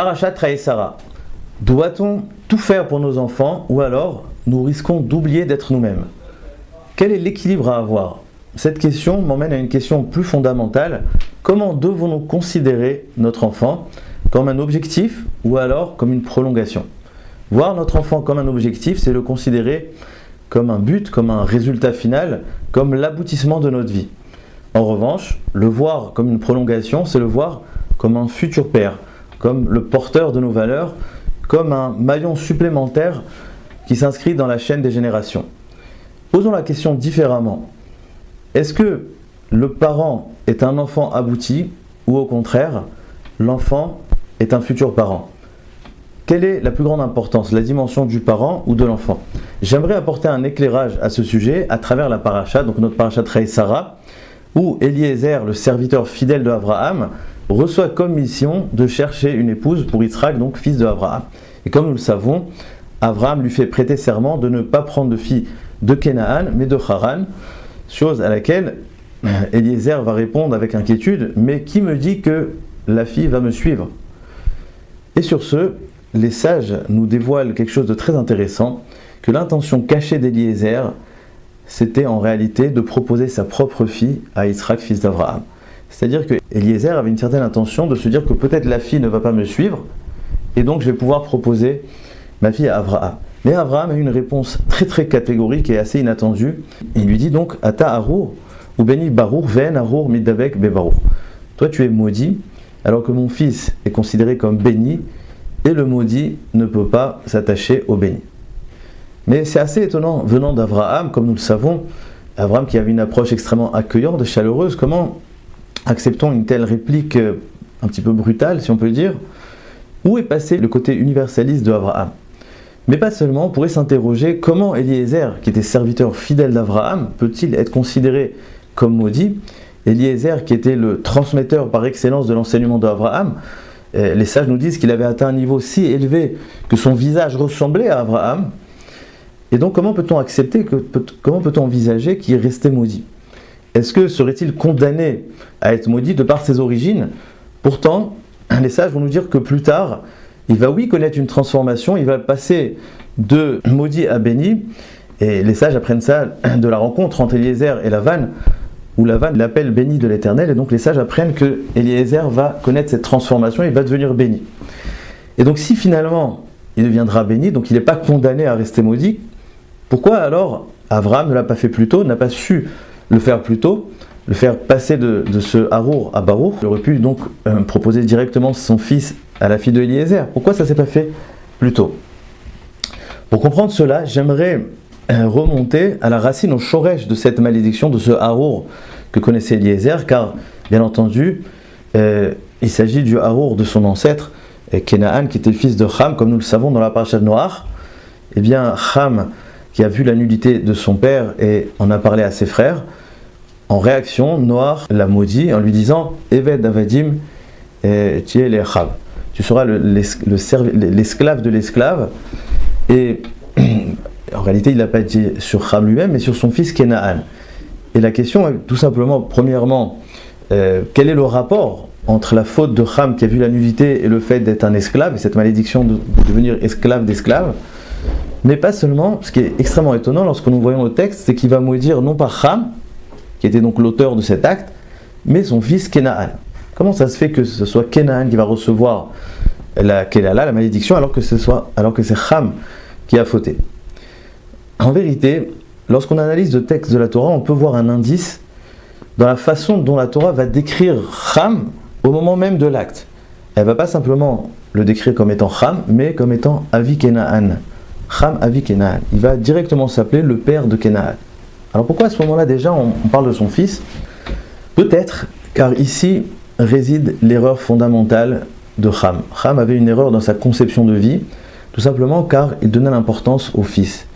Parashat Traïsara. Doit-on tout faire pour nos enfants ou alors nous risquons d'oublier d'être nous-mêmes? Quel est l'équilibre à avoir? Cette question m'emmène à une question plus fondamentale. Comment devons-nous considérer notre enfant? Comme un objectif ou alors comme une prolongation? Voir notre enfant comme un objectif, c'est le considérer comme un but, comme un résultat final, comme l'aboutissement de notre vie. En revanche, le voir comme une prolongation, c'est le voir comme un futur père, comme le porteur de nos valeurs, comme un maillon supplémentaire qui s'inscrit dans la chaîne des générations. Posons la question différemment. Est-ce que le parent est un enfant abouti ou au contraire, l'enfant est un futur parent? Quelle est la plus grande importance, la dimension du parent ou de l'enfant? J'aimerais apporter un éclairage à ce sujet à travers la paracha, donc notre paracha Traïsara, où Eliezer, le serviteur fidèle de Abraham, reçoit comme mission de chercher une épouse pour Yitzhak, donc fils de Abraham. Et comme nous le savons, Abraham lui fait prêter serment de ne pas prendre de fille de Canaan, mais de Haran, chose à laquelle Eliezer va répondre avec inquiétude, mais qui me dit que la fille va me suivre? Et sur ce, les sages nous dévoilent quelque chose de très intéressant, que l'intention cachée d'Eliezer, c'était en réalité de proposer sa propre fille à Yitzhak, fils d'Abraham. C'est-à-dire que Eliezer avait une certaine intention de se dire que peut-être la fille ne va pas me suivre, et donc je vais pouvoir proposer ma fille à Abraham. Mais Abraham a eu une réponse très très catégorique et assez inattendue. Il lui dit donc Ata Arour, ou Beni Barour, Ven Arour Midabek Bebarour. Toi tu es maudit, alors que mon fils est considéré comme béni, et le maudit ne peut pas s'attacher au béni. Mais c'est assez étonnant venant d'Abraham, comme nous le savons, Abraham qui avait une approche extrêmement accueillante et chaleureuse. Comment acceptons une telle réplique un petit peu brutale, si on peut dire? Où est passé le côté universaliste de Abraham? Mais pas seulement, on pourrait s'interroger comment Eliezer, qui était serviteur fidèle d'Abraham, peut-il être considéré comme maudit? Eliezer, qui était le transmetteur par excellence de l'enseignement d'Abraham, les sages nous disent qu'il avait atteint un niveau si élevé que son visage ressemblait à Abraham. Et donc comment peut-on accepter, comment peut-on envisager qu'il restait maudit? Est-ce que serait-il condamné à être maudit de par ses origines? Pourtant, les sages vont nous dire que plus tard, il va connaître une transformation, il va passer de maudit à béni, et les sages apprennent ça de la rencontre entre Eliezer et Lavan, où Lavan l'appelle béni de l'Éternel, et donc les sages apprennent que Eliezer va connaître cette transformation, il va devenir béni. Et donc si finalement il deviendra béni, donc il n'est pas condamné à rester maudit, pourquoi alors Abraham ne l'a pas fait plus tôt, n'a pas su le faire plus tôt, le faire passer de ce Harour à Barour? Il aurait pu donc proposer directement son fils à la fille de Eliezer. Pourquoi ça ne s'est pas fait plus tôt? Pour comprendre cela, j'aimerais remonter à la racine, au shoresh de cette malédiction, de ce Harour que connaissait Eliezer, car bien entendu, il s'agit du Harour de son ancêtre, Canaan, qui était le fils de Ham, comme nous le savons dans la paracha de Noach. Eh bien, Ham, qui a vu la nudité de son père et en a parlé à ses frères, en réaction, Noach l'a maudit en lui disant « Eved Avadim Tiel Echab » tu seras l'esclave de l'esclave. Et en réalité, il ne l'a pas dit sur Ham lui-même, mais sur son fils Canaan. Et la question est tout simplement, premièrement, quel est le rapport entre la faute de Ham qui a vu la nudité et le fait d'être un esclave, et cette malédiction de devenir esclave d'esclave? Mais pas seulement, ce qui est extrêmement étonnant lorsque nous voyons le texte, c'est qu'il va maudire non pas Ham, qui était donc l'auteur de cet acte, mais son fils Canaan. Comment ça se fait que ce soit Canaan qui va recevoir la malédiction, alors que c'est Ham qui a fauté? En vérité, lorsqu'on analyse le texte de la Torah, on peut voir un indice dans la façon dont la Torah va décrire Ham au moment même de l'acte. Elle ne va pas simplement le décrire comme étant Ham, mais comme étant Avi Canaan. Ham Avi Canaan. Il va directement s'appeler le père de Canaan. Alors pourquoi à ce moment-là déjà on parle de son fils? Peut-être car ici réside l'erreur fondamentale de Ham. Ham avait une erreur dans sa conception de vie, tout simplement car il donnait l'importance au fils.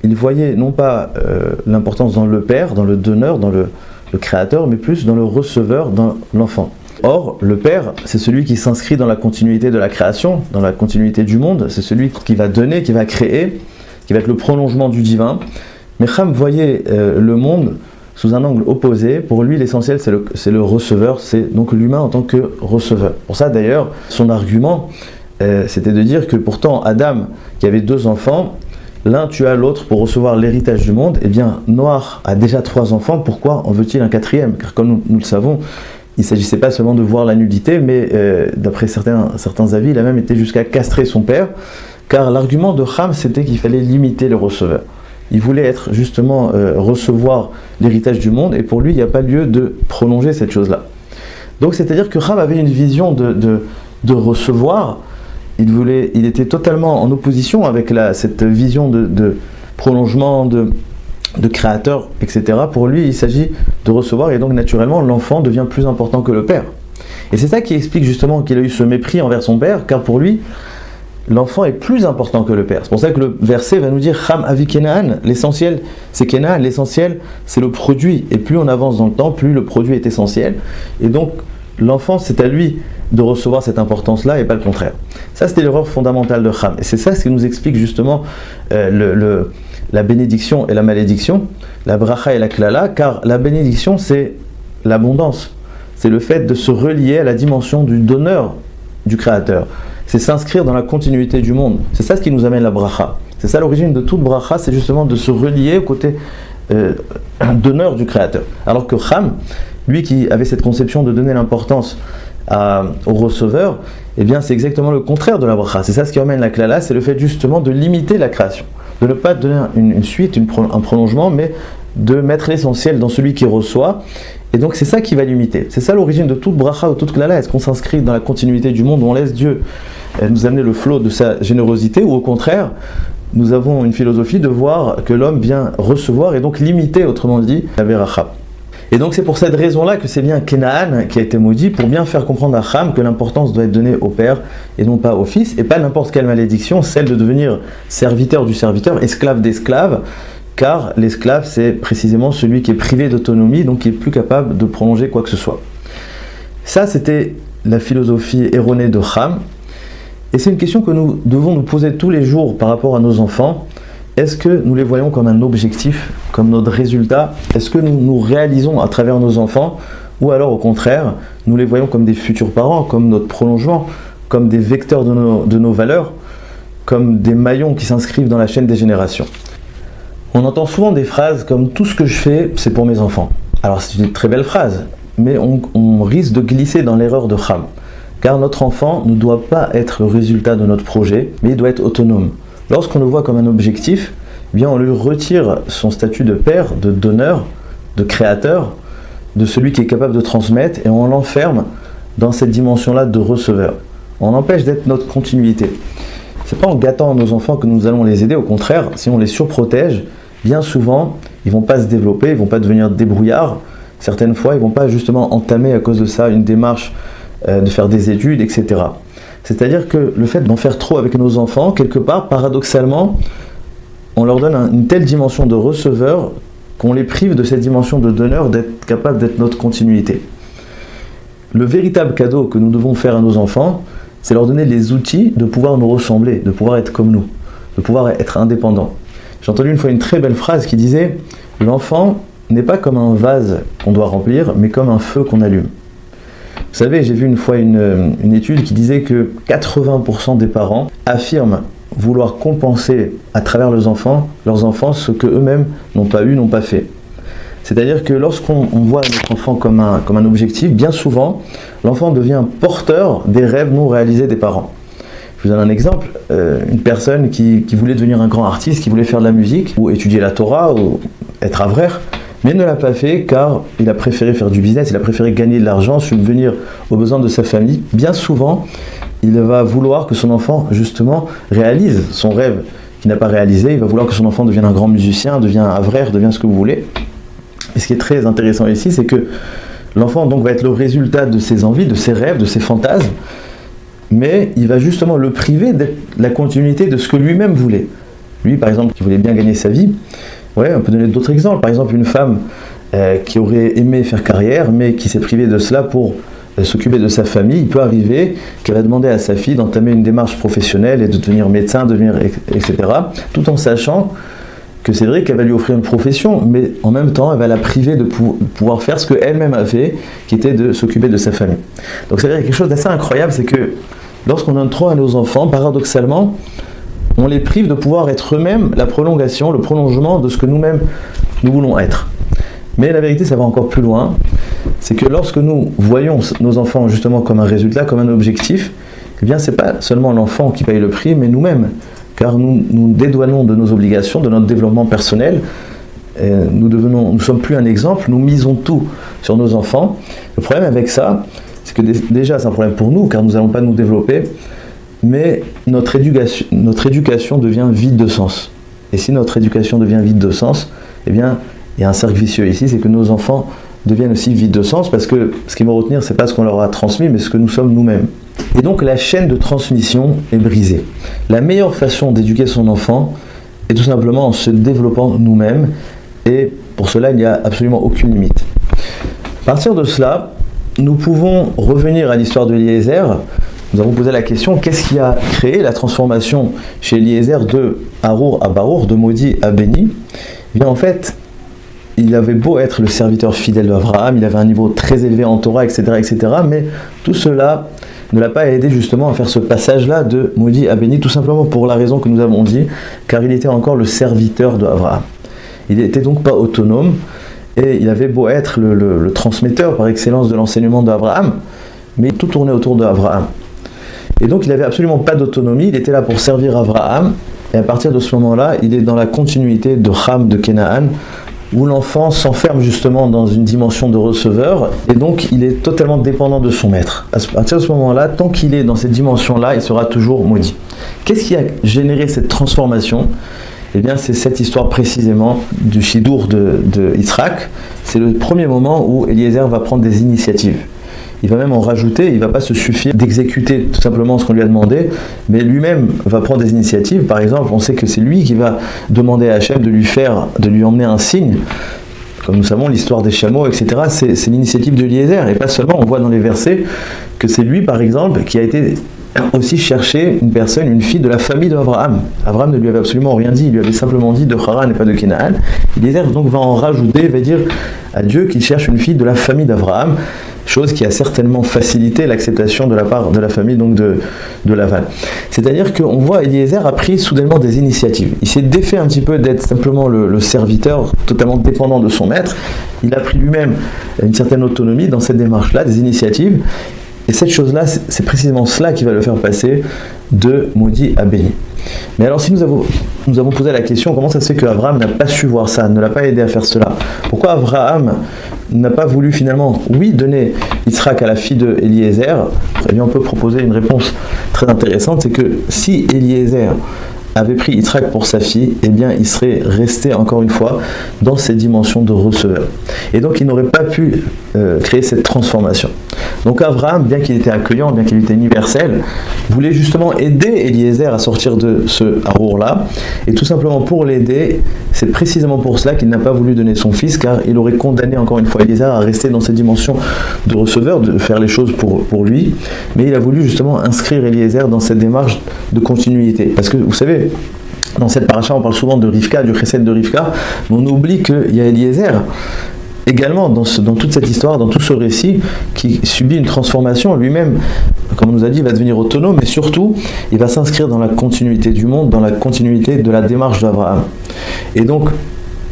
Il voyait non pas l'importance dans le père, dans le donneur, dans le créateur, mais plus dans le receveur, dans l'enfant. Or, le père, c'est celui qui s'inscrit dans la continuité de la création, dans la continuité du monde, c'est celui qui va donner, qui va créer, qui va être le prolongement du divin. Mais Ham voyait le monde sous un angle opposé. Pour lui, l'essentiel, c'est le receveur, c'est donc l'humain en tant que receveur. Pour ça, d'ailleurs, son argument c'était de dire que pourtant Adam, qui avait 2 enfants, l'un tua l'autre pour recevoir l'héritage du monde. Eh bien, Noach a déjà 3 enfants, pourquoi en veut-il un 4e? Car comme nous le savons, il ne s'agissait pas seulement de voir la nudité, mais d'après certains avis, il a même été jusqu'à castrer son père, car l'argument de Ham, c'était qu'il fallait limiter le receveur. Il voulait être justement recevoir l'héritage du monde, et pour lui, il n'y a pas lieu de prolonger cette chose-là. Donc, c'est-à-dire que Ham avait une vision de recevoir. Il était totalement en opposition avec cette vision de prolongement, de créateur, etc. Pour lui, il s'agit de recevoir, et donc naturellement, l'enfant devient plus important que le père. Et c'est ça qui explique justement qu'il a eu ce mépris envers son père, car pour lui, l'enfant est plus important que le père. C'est pour ça que le verset va nous dire Ham avi Kenaan, l'essentiel c'est Kenaan, l'essentiel c'est le produit. Et plus on avance dans le temps, plus le produit est essentiel. Et donc, l'enfant, c'est à lui de recevoir cette importance-là et pas le contraire. Ça, c'était l'erreur fondamentale de Ham. Et c'est ça ce qui nous explique justement la bénédiction et la malédiction, la bracha et la klala, car la bénédiction, c'est l'abondance. C'est le fait de se relier à la dimension du donneur du Créateur. C'est s'inscrire dans la continuité du monde. C'est ça ce qui nous amène la bracha. C'est ça l'origine de toute bracha, c'est justement de se relier au côté donneur du Créateur. Alors que Ham, lui qui avait cette conception de donner l'importance au receveur, eh bien c'est exactement le contraire de la bracha. C'est ça ce qui amène la klala, c'est le fait justement de limiter la création, de ne pas donner une suite, un prolongement, mais de mettre l'essentiel dans celui qui reçoit. Et donc c'est ça qui va limiter. C'est ça l'origine de toute bracha ou toute klala. Est-ce qu'on s'inscrit dans la continuité du monde où on laisse Dieu nous amener le flot de sa générosité, ou au contraire, nous avons une philosophie de voir que l'homme vient recevoir et donc limiter, autrement dit, la beracha. Et donc c'est pour cette raison-là que c'est bien Kenaan qui a été maudit, pour bien faire comprendre à Ham que l'importance doit être donnée au père et non pas au fils, et pas n'importe quelle malédiction, celle de devenir serviteur du serviteur, esclave d'esclave, car l'esclave c'est précisément celui qui est privé d'autonomie, donc qui est plus capable de prolonger quoi que ce soit. Ça c'était la philosophie erronée de Ham, et c'est une question que nous devons nous poser tous les jours par rapport à nos enfants. Est-ce que nous les voyons comme un objectif, comme notre résultat? Est-ce que nous nous réalisons à travers nos enfants? Ou alors au contraire, nous les voyons comme des futurs parents, comme notre prolongement, comme des vecteurs de nos valeurs, comme des maillons qui s'inscrivent dans la chaîne des générations? On entend souvent des phrases comme « tout ce que je fais, c'est pour mes enfants ». Alors c'est une très belle phrase, mais on risque de glisser dans l'erreur de Ham. Car notre enfant ne doit pas être le résultat de notre projet, mais il doit être autonome. Lorsqu'on le voit comme un objectif, eh bien on lui retire son statut de père, de donneur, de créateur, de celui qui est capable de transmettre, et on l'enferme dans cette dimension-là de receveur. On empêche d'être notre continuité. C'est pas en gâtant nos enfants que nous allons les aider, au contraire, si on les surprotège, bien souvent, ils ne vont pas se développer, ils ne vont pas devenir débrouillards. Certaines fois, ils ne vont pas justement entamer à cause de ça une démarche de faire des études, etc. C'est-à-dire que le fait d'en faire trop avec nos enfants, quelque part, paradoxalement, on leur donne une telle dimension de receveur qu'on les prive de cette dimension de donneur, d'être capable d'être notre continuité. Le véritable cadeau que nous devons faire à nos enfants, c'est leur donner les outils de pouvoir nous ressembler, de pouvoir être comme nous, de pouvoir être indépendants. J'ai entendu une fois une très belle phrase qui disait « L'enfant n'est pas comme un vase qu'on doit remplir, mais comme un feu qu'on allume ». Vous savez, j'ai vu une fois une étude qui disait que 80% des parents affirment vouloir compenser à travers leurs enfants ce que eux-mêmes n'ont pas eu, n'ont pas fait. C'est-à-dire que lorsqu'on voit notre enfant comme un objectif, bien souvent, l'enfant devient porteur des rêves non réalisés des parents. Je vous donne un exemple, une personne qui voulait devenir un grand artiste, qui voulait faire de la musique, ou étudier la Torah, ou être avraire, mais ne l'a pas fait car il a préféré faire du business, il a préféré gagner de l'argent, subvenir aux besoins de sa famille. Bien souvent, il va vouloir que son enfant, justement, réalise son rêve qu'il n'a pas réalisé. Il va vouloir que son enfant devienne un grand musicien, devienne un avraire, devienne ce que vous voulez. Et ce qui est très intéressant ici, c'est que l'enfant donc va être le résultat de ses envies, de ses rêves, de ses fantasmes, mais il va justement le priver de la continuité de ce que lui-même voulait. Lui, par exemple, qui voulait bien gagner sa vie, ouais, on peut donner d'autres exemples. Par exemple, une femme qui aurait aimé faire carrière, mais qui s'est privée de cela pour s'occuper de sa famille. Il peut arriver qu'elle va demander à sa fille d'entamer une démarche professionnelle et de devenir médecin, etc. Tout en sachant que c'est vrai qu'elle va lui offrir une profession, mais en même temps, elle va la priver de pouvoir faire ce qu'elle-même a fait, qui était de s'occuper de sa famille. Donc c'est vrai, quelque chose d'assez incroyable, c'est que lorsqu'on donne trop à nos enfants, paradoxalement, on les prive de pouvoir être eux-mêmes la prolongation, le prolongement de ce que nous-mêmes nous voulons être. Mais la vérité, ça va encore plus loin. C'est que lorsque nous voyons nos enfants justement comme un résultat, comme un objectif, eh bien, c'est pas seulement l'enfant qui paye le prix, mais nous-mêmes. Car nous dédouanons de nos obligations, de notre développement personnel. Nous ne sommes plus un exemple, nous misons tout sur nos enfants. Le problème avec ça, c'est que déjà c'est un problème pour nous, car nous n'allons pas nous développer, mais notre éducation devient vide de sens. Et si notre éducation devient vide de sens, eh bien, il y a un cercle vicieux ici, c'est que nos enfants deviennent aussi vides de sens, parce que ce qu'ils vont retenir, c'est pas ce qu'on leur a transmis, mais ce que nous sommes nous-mêmes. Et donc la chaîne de transmission est brisée. La meilleure façon d'éduquer son enfant est tout simplement en se développant nous-mêmes, et pour cela, il n'y a absolument aucune limite. À partir de cela, nous pouvons revenir à l'histoire de Eliezer. Nous avons posé la question, qu'est-ce qui a créé la transformation chez Eliezer de Arour à Barour, de maudit à béni? Eh bien en fait, il avait beau être le serviteur fidèle d'Abraham, il avait un niveau très élevé en Torah, etc., mais tout cela ne l'a pas aidé justement à faire ce passage-là de maudit à béni, tout simplement pour la raison que nous avons dit, car il était encore le serviteur d'Abraham. Il n'était donc pas autonome, et il avait beau être le transmetteur par excellence de l'enseignement d'Abraham, mais tout tournait autour d'Abraham. Et donc il n'avait absolument pas d'autonomie, il était là pour servir Abraham, et à partir de ce moment-là, il est dans la continuité de Ham de Canaan, où l'enfant s'enferme justement dans une dimension de receveur, et donc il est totalement dépendant de son maître. À partir de ce moment-là, tant qu'il est dans cette dimension-là, il sera toujours maudit. Qu'est-ce qui a généré cette transformation? Eh bien, c'est cette histoire précisément du Shidour de Yitzhak. C'est le premier moment où Eliezer va prendre des initiatives. Il va même en rajouter, il ne va pas se suffire d'exécuter tout simplement ce qu'on lui a demandé, mais lui-même va prendre des initiatives. Par exemple, on sait que c'est lui qui va demander à Hachem de lui emmener un signe. Comme nous savons, l'histoire des chameaux, etc., c'est l'initiative de Eliezer. Et pas seulement, on voit dans les versets que c'est lui, par exemple, qui a été aussi chercher une fille de la famille d'Abraham. Abraham ne lui avait absolument rien dit, il lui avait simplement dit de Haran et pas de Canaan. Eliezer donc va en rajouter, va dire à Dieu qu'il cherche une fille de la famille d'Abraham, chose qui a certainement facilité l'acceptation de la part de la famille donc de Lavan. C'est-à-dire qu'on voit Eliezer a pris soudainement des initiatives. Il s'est défait un petit peu d'être simplement le serviteur totalement dépendant de son maître. Il a pris lui-même une certaine autonomie dans cette démarche-là, des initiatives. Et cette chose-là, c'est précisément cela qui va le faire passer de maudit à béni. Mais alors si nous avons posé la question, comment ça se fait qu'Abraham n'a pas su voir ça, ne l'a pas aidé à faire cela? Pourquoi Abraham n'a pas voulu finalement, oui, donner Yitzhak à la fille de Eliezer? Eh bien, on peut proposer une réponse très intéressante, c'est que si Eliezer avait pris Yitzhak pour sa fille, eh bien il serait resté encore une fois dans ces dimensions de receveur. Et donc il n'aurait pas pu créer cette transformation. Donc Abraham, bien qu'il était accueillant, bien qu'il était universel, voulait justement aider Eliezer à sortir de ce harour-là. Et tout simplement pour l'aider, c'est précisément pour cela qu'il n'a pas voulu donner son fils, car il aurait condamné encore une fois Eliezer à rester dans cette dimension de receveur, de faire les choses pour lui. Mais il a voulu justement inscrire Eliezer dans cette démarche de continuité. Parce que vous savez, dans cette paracha, on parle souvent de Rivka, du chesed de Rivka, mais on oublie qu'il y a Eliezer également dans toute cette histoire, dans tout ce récit, qui subit une transformation lui-même, comme on nous a dit, il va devenir autonome, mais surtout, il va s'inscrire dans la continuité du monde, dans la continuité de la démarche d'Abraham. Et donc,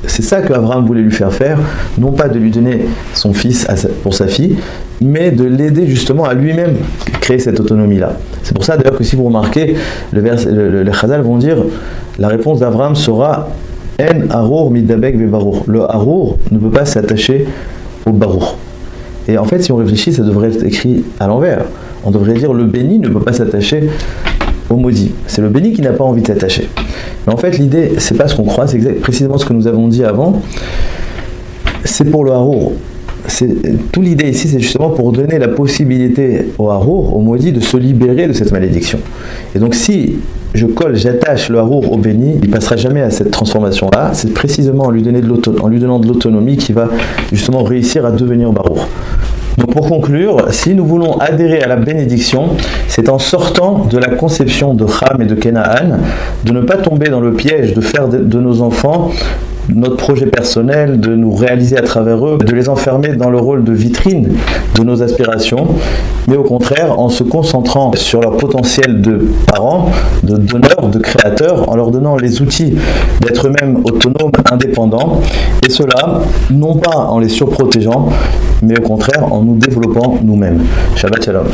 c'est ça qu'Abraham voulait lui faire faire, non pas de lui donner son fils pour sa fille, mais de l'aider justement à lui-même créer cette autonomie-là. C'est pour ça d'ailleurs que si vous remarquez, les Chazal vont dire, la réponse d'Abraham sera En Arour midabek ve Barour. Le Arour ne peut pas s'attacher au Barour. Et en fait, si on réfléchit, ça devrait être écrit à l'envers. On devrait dire le béni ne peut pas s'attacher au maudit. C'est le béni qui n'a pas envie de s'attacher. Mais en fait, l'idée, c'est pas ce qu'on croit, c'est précisément ce que nous avons dit avant. C'est pour le Harour. Toute l'idée ici, c'est justement pour donner la possibilité au Harour, au maudit, de se libérer de cette malédiction. Et donc, si j'attache le Harour au béni, il ne passera jamais à cette transformation-là. C'est précisément en lui donnant de l'autonomie qu'il va justement réussir à devenir Barour. Donc pour conclure, si nous voulons adhérer à la bénédiction, c'est en sortant de la conception de Ham et de Canaan, de ne pas tomber dans le piège de faire de nos enfants notre projet personnel, de nous réaliser à travers eux, de les enfermer dans le rôle de vitrine de nos aspirations, mais au contraire en se concentrant sur leur potentiel de parents, de donneurs, de créateurs, en leur donnant les outils d'être eux-mêmes autonomes, indépendants, et cela non pas en les surprotégeant, mais au contraire en nous développant nous-mêmes. Shabbat Shalom.